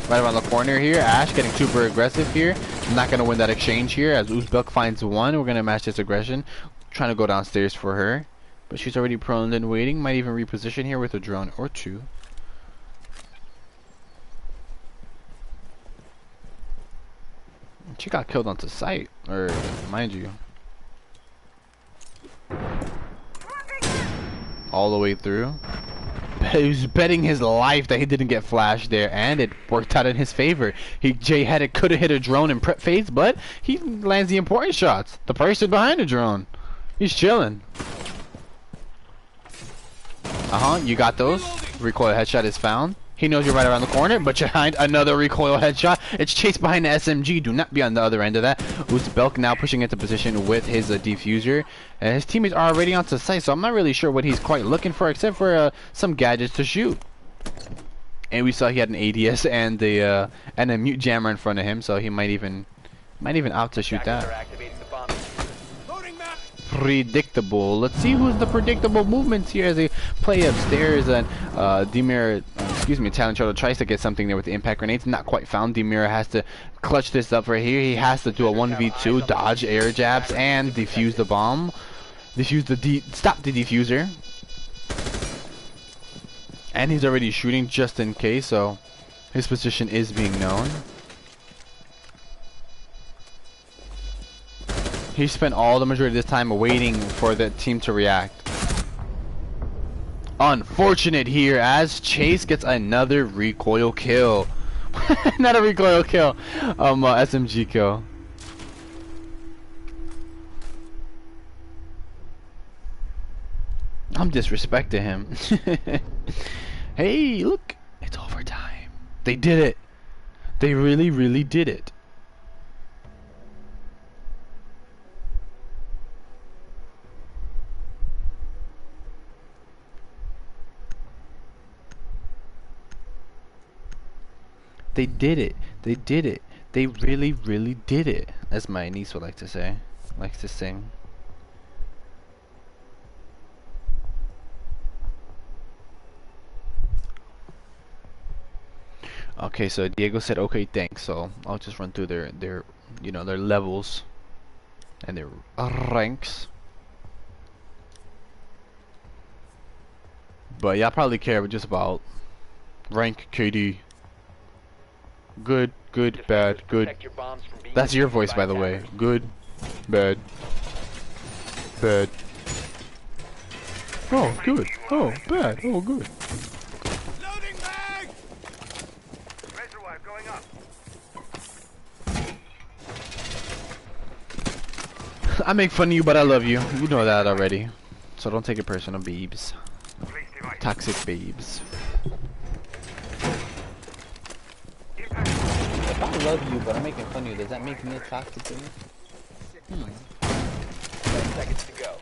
Right around the corner here. Ash getting super aggressive here. Not gonna win that exchange here as Uzbek finds one. We're gonna match this aggression. Trying to go downstairs for her, but she's already prone and waiting. Might even reposition here with a drone or two. She got killed onto sight, or mind you, all the way through. He was betting his life that he didn't get flashed there, and it worked out in his favor. Jay could have hit a drone in prep phase, but he lands the important shots. The person behind the drone, he's chilling. You got those. Recoil headshot is found. He knows you're right around the corner, but behind another recoil headshot. It's chased behind the SMG. Do not be on the other end of that. Uzbek now pushing into position with his diffuser. And his teammates are already onto site, so I'm not really sure what he's quite looking for, except for some gadgets to shoot. And we saw he had an ADS and a mute jammer in front of him, so he might even opt to shoot that. Predictable. Let's see who's the predictable movements here as they play upstairs, and Demir, Challlenger tries to get something there with the impact grenades. Not quite found. Demir has to clutch this up right here. He has to do a 1v2, dodge air jabs, and defuse the bomb. Stop the defuser. And he's already shooting just in case, so his position is being known. He spent all the majority of this time waiting for the team to react. Unfortunate here as Chase gets another recoil kill. Not a recoil kill. SMG kill. I'm disrespecting him. Hey, look. It's overtime. They did it. They really, really did it. They did it. They did it. They really, really did it. As my niece would like to say. Likes to sing. Okay, so Diego said okay, thanks. So I'll just run through their their levels and their ranks. But y'all probably care just about rank, KD. Good, good, bad, good. That's your voice, by the way. Good, bad, bad. Oh, good. Oh, bad. Oh, good. Loading bag! Razor wire going up. I make fun of you, but I love you. You know that already. So don't take it personal, babes. Police device. Toxic babes. If I love you, but I'm making fun of you, does that make me a toxic babe? 10 seconds to go.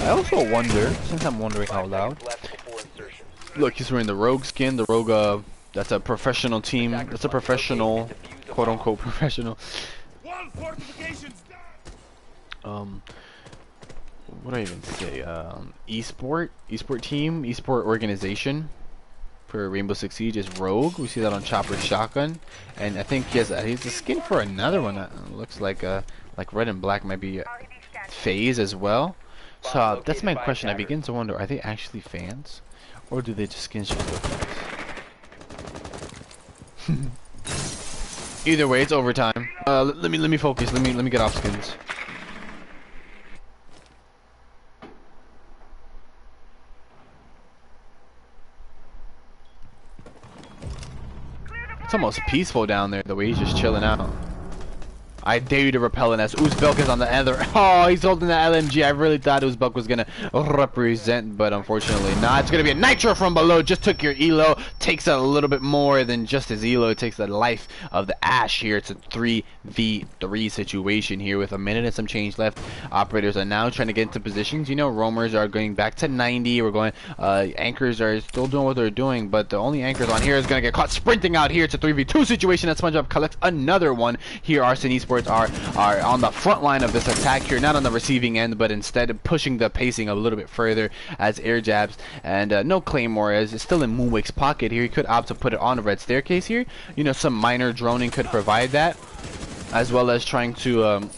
I also wonder, since I'm wondering out loud. Left before insertion. Look, he's wearing the rogue skin. The rogue, that's a professional team. That's a professional, quote unquote professional. Wall fortifications down! What do I even say? Esport team, esport organization for Rainbow Six Siege is Rogue. We see that on Chopper's shotgun, and I think he has a skin for another one that looks like red and black, might be FaZe as well. So that's my question. I begin to wonder: are they actually fans, or do they just skins just look nice? Either way, it's overtime. Let me focus. Let me get off skins. almost peaceful down there, the way he's just chilling out. I dare you to repel it as Uzbek is on the other. Oh, he's holding the LMG. I really thought Uzbek was gonna represent, but unfortunately not. It's gonna be a nitro from below. Just took your elo. Takes a little bit more than just his elo. It takes the life of the Ash here. It's a 3v3 situation here with a minute and some change left. Operators are now trying to get into positions. You know, roamers are going back to 90. We're going. Anchors are still doing what they're doing, but the only anchors on here is gonna get caught sprinting out here. It's a 3v2 situation. That SpongeBob collects another one here. Arson Esports are on the front line of this attack here, not on the receiving end, but instead pushing the pacing a little bit further as air jabs and no claymore as it's still in Moonwake's pocket here. He could opt to put it on the red staircase here. You know, some minor droning could provide that, as well as trying to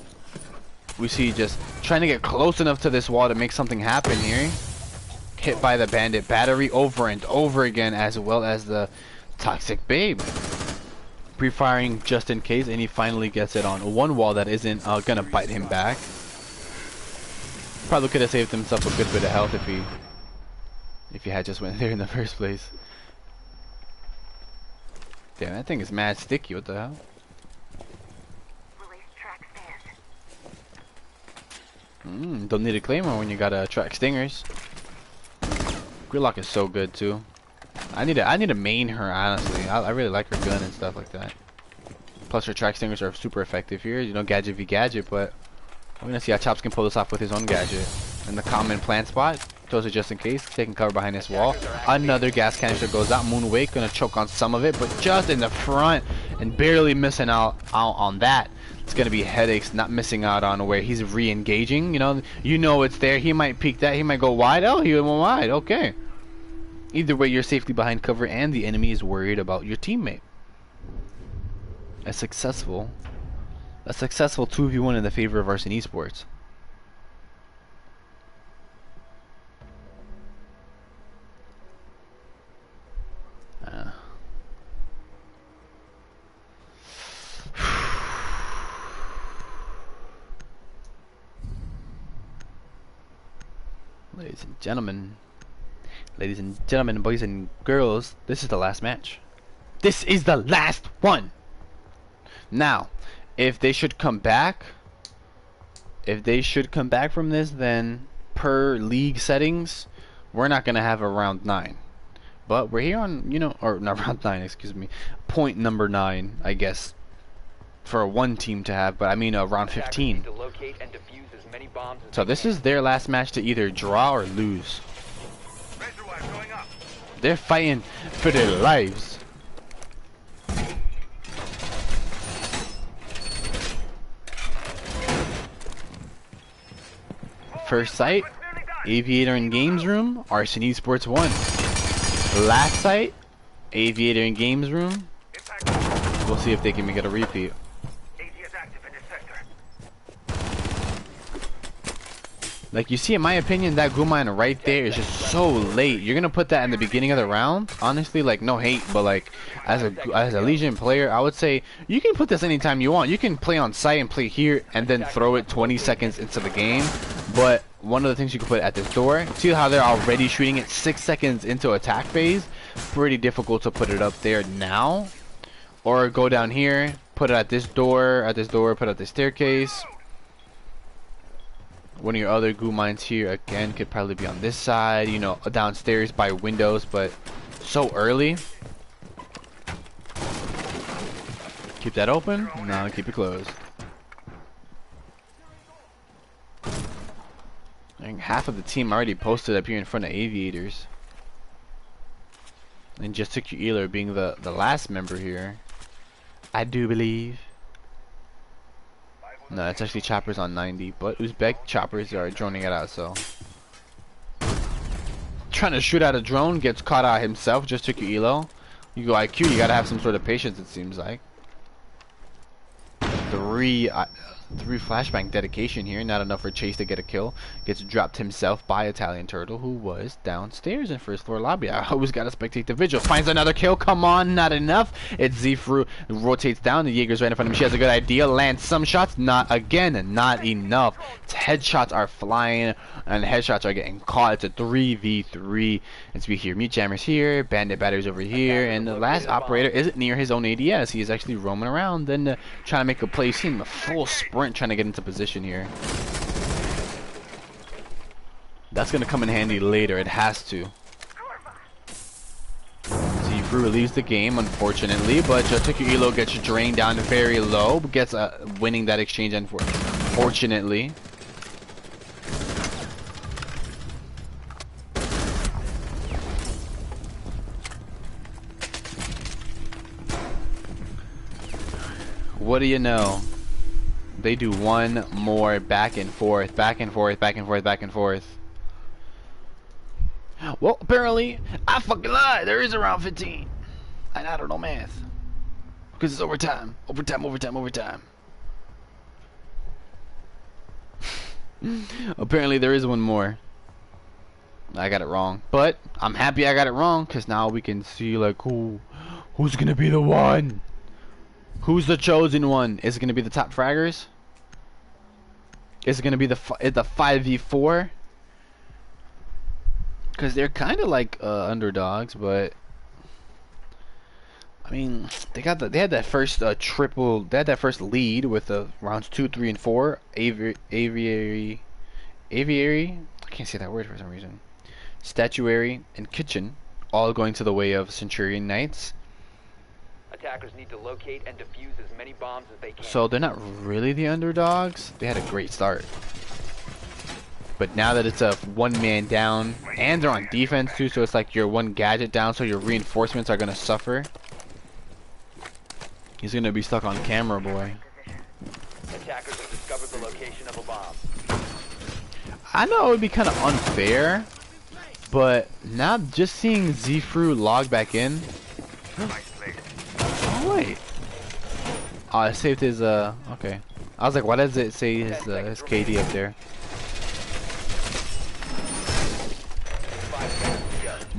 we see just trying to get close enough to this wall to make something happen here. Hit by the bandit battery over and over again, as well as the toxic babe. Pre-firing just in case, and he finally gets it on one wall that isn't gonna bite him back. Probably could have saved himself a good bit of health if he had just went there in the first place. Damn, that thing is mad sticky. What the hell? Don't need a claymore when you gotta track stingers. Gridlock is so good too. I need to main her, honestly. I really like her gun and stuff like that. Plus her track stingers are super effective here. You know, gadget v gadget, but I'm gonna see how Chops can pull this off with his own gadget. In the common plant spot, throws it just in case, taking cover behind this wall. Another gas canister goes out. Moonwake gonna choke on some of it, but just in the front and barely missing out on that. It's gonna be headaches not missing out on where he's re-engaging. You know it's there. He might peek that. He might go wide. Oh, he went wide. Okay. Either way, you're safely behind cover, and the enemy is worried about your teammate. A successful 2v1 in the favor of Arson Esports. Ladies and gentlemen, boys and girls, this is the last match. This is the last one. Now, if they should come back from this, then per league settings, we're not gonna have a round 9. But we're here on, or not round 9, excuse me, point number 9, I guess, for one team to have. But I mean round 15. So this is their last match to either draw or lose. They're fighting for their lives. First sight, Aviator in Games Room, Arson Esports won. Last sight, Aviator in Games Room. We'll see if they can make it a repeat. Like you see, in my opinion, that goo mine right there is just so late. You're gonna put that in the beginning of the round. Honestly, like no hate, but like as a Legion player, I would say you can put this anytime you want. You can play on site and play here, and then throw it 20 seconds into the game. But one of the things you can put at this door, see how they're already shooting it 6 seconds into attack phase. Pretty difficult to put it up there now, or go down here, put it at this door, put it at the staircase. One of your other goo mines here again could probably be on this side, downstairs by windows, but so early. Keep that open, now keep it closed. I think half of the team already posted up here in front of Aviators. And just took your Ealer being the last member here, I do believe. No, it's actually choppers on 90, but Uzbek choppers are droning it out, so. Trying to shoot out a drone, gets caught out himself, just took your elo. You go IQ, you gotta have some sort of patience, it seems like. three flashbang dedication here. Not enough for Chase to get a kill. Gets dropped himself by Italian Turtle, who was downstairs in first floor lobby. I always gotta spectate the vigil. Finds another kill. Come on, not enough. It's Zfru rotates down. The Jaeger's right in front of him. She has a good idea. Lands some shots. Not again. Not enough. Headshots are flying and headshots are getting caught. It's a 3v3. As we hear mute jammers here, bandit batteries over here, and the last operator isn't near his own ADS. He is actually roaming around and trying to make a play. Seeing a full sprint trying to get into position here. That's gonna come in handy later. It has to. Zfru leaves the game, unfortunately, but Took Your Elo gets drained down very low. Gets winning that exchange, unfortunately. What do you know? They do one more back and forth, back and forth, back and forth, back and forth. Well, apparently, I fucking lied. There is a round 15. And I don't know math. Because it's overtime. Overtime, overtime, overtime. Apparently, there is one more. I got it wrong. But I'm happy I got it wrong. Because now we can see, like, who's going to be the one? Who's the chosen one? Is it going to be the top fraggers? Is it going to be the 5v4? Because they're kind of like underdogs, but I mean, they had that first triple. They had that first lead with rounds 2, 3, and 4. Aviary. I can't say that word for some reason. Statuary and kitchen, all going to the way of Centurion Knights. Attackers need to locate and defuse as many bombs as they can. So they're not really the underdogs. They had a great start. But now that it's a one-man down, and they're on defense too, so it's like you're one gadget down, so your reinforcements are going to suffer. He's going to be stuck on camera, boy. Attackers have discovered the location of a bomb. I know it would be kind of unfair, but now just seeing Zfru log back in. Oh, wait. Oh, it saved his, okay. I was like, why does it say his KD up there?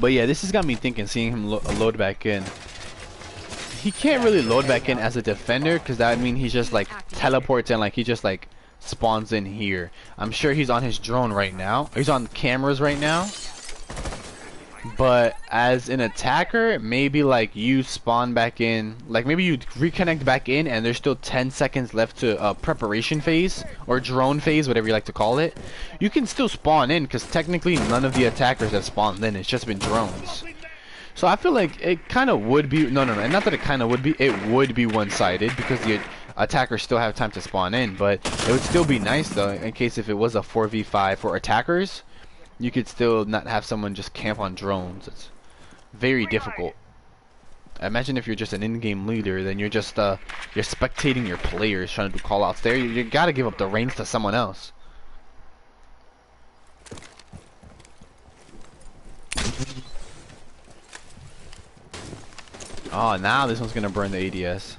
But yeah, this has got me thinking, seeing him load back in. He can't really load back in as a defender, because that would mean he just like teleports in, like he just like spawns in here. I'm sure he's on his drone right now. He's on cameras right now. But as an attacker, maybe like you spawn back in, like maybe you reconnect back in and there's still 10 seconds left to preparation phase or drone phase, whatever you like to call it. You can still spawn in because technically none of the attackers have spawned in. It's just been drones. So I feel like it kind of would be, no, not that it kind of would be, it would be one-sided because the attackers still have time to spawn in. But it would still be nice though, in case if it was a 4v5 for attackers, you could still not have someone just camp on drones. It's very difficult. Imagine if you're just an in-game leader, then you're just you're spectating your players trying to do call-outs there. You gotta give up the reins to someone else. Oh, now this one's gonna burn the ADS.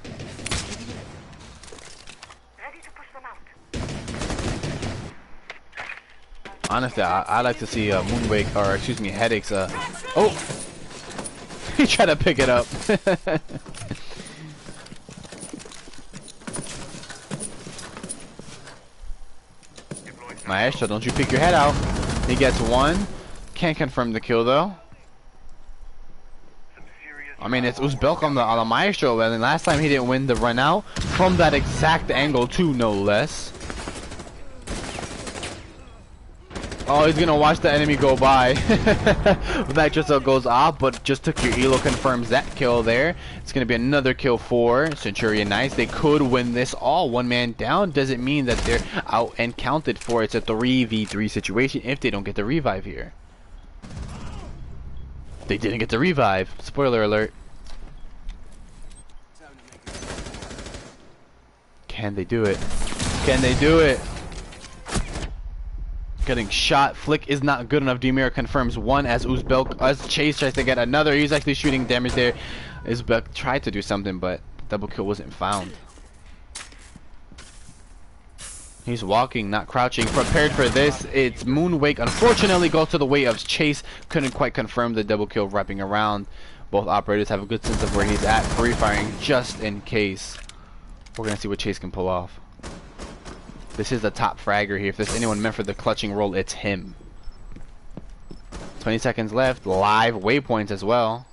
Honestly, I like to see Moonwake, or excuse me, Headaches. Oh, he tried to pick it up. Maestro, don't you pick your head out. He gets one. Can't confirm the kill though. I mean, it's Uzbek on the Maestro, and last time he didn't win the run out from that exact angle too, no less. Oh, he's gonna watch the enemy go by. That just goes off, but just Took Your Elo confirms that kill there. It's gonna be another kill for Centurion Knights. They could win this all. One man down doesn't mean that they're out and counted for. It's a 3v3 situation if they don't get the revive here. They didn't get the revive. Spoiler alert. Can they do it? Can they do it? Getting shot. Flick is not good enough. Demir confirms one as Chase tries to get another. He's actually shooting damage there. Uzbek tried to do something, but double kill wasn't found. He's walking, not crouching. Prepared for this. It's Moonwake. Unfortunately, goes to the way of Chase. Couldn't quite confirm the double kill wrapping around. Both operators have a good sense of where he's at. Free firing just in case. We're going to see what Chase can pull off. This is the top fragger here. If there's anyone meant for the clutching role, it's him. 20 seconds left. Live waypoints as well.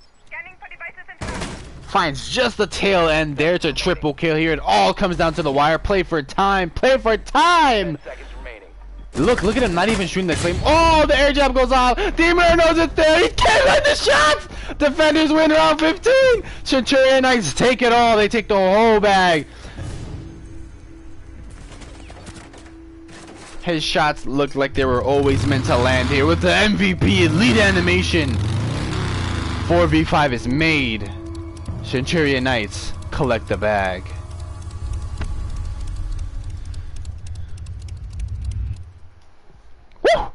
Finds just the tail end there to triple kill here. It all comes down to the wire. Play for time. Play for time. 10 seconds remaining. Look at him not even shooting the claim. Oh, the air jab goes off. Demon knows it's there. He can't let the shots. Defenders win round 15. Centurion Knights take it all. They take the whole bag. His shots looked like they were always meant to land here with the MVP elite animation. 4v5 is made. Centurion Knights collect the bag. Woo!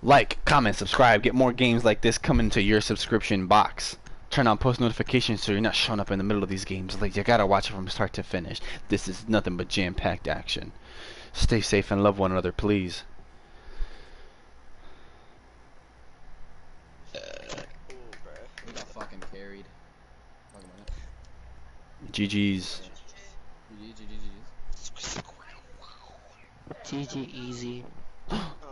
Like, comment, subscribe. Get more games like this coming to your subscription box. Turn on post notifications so you're not showing up in the middle of these games. Like, you gotta watch it from start to finish. This is nothing but jam-packed action. Stay safe and love one another, please. We got fucking carried. Talk about it. GG's. GG, GG, GG's. GG easy.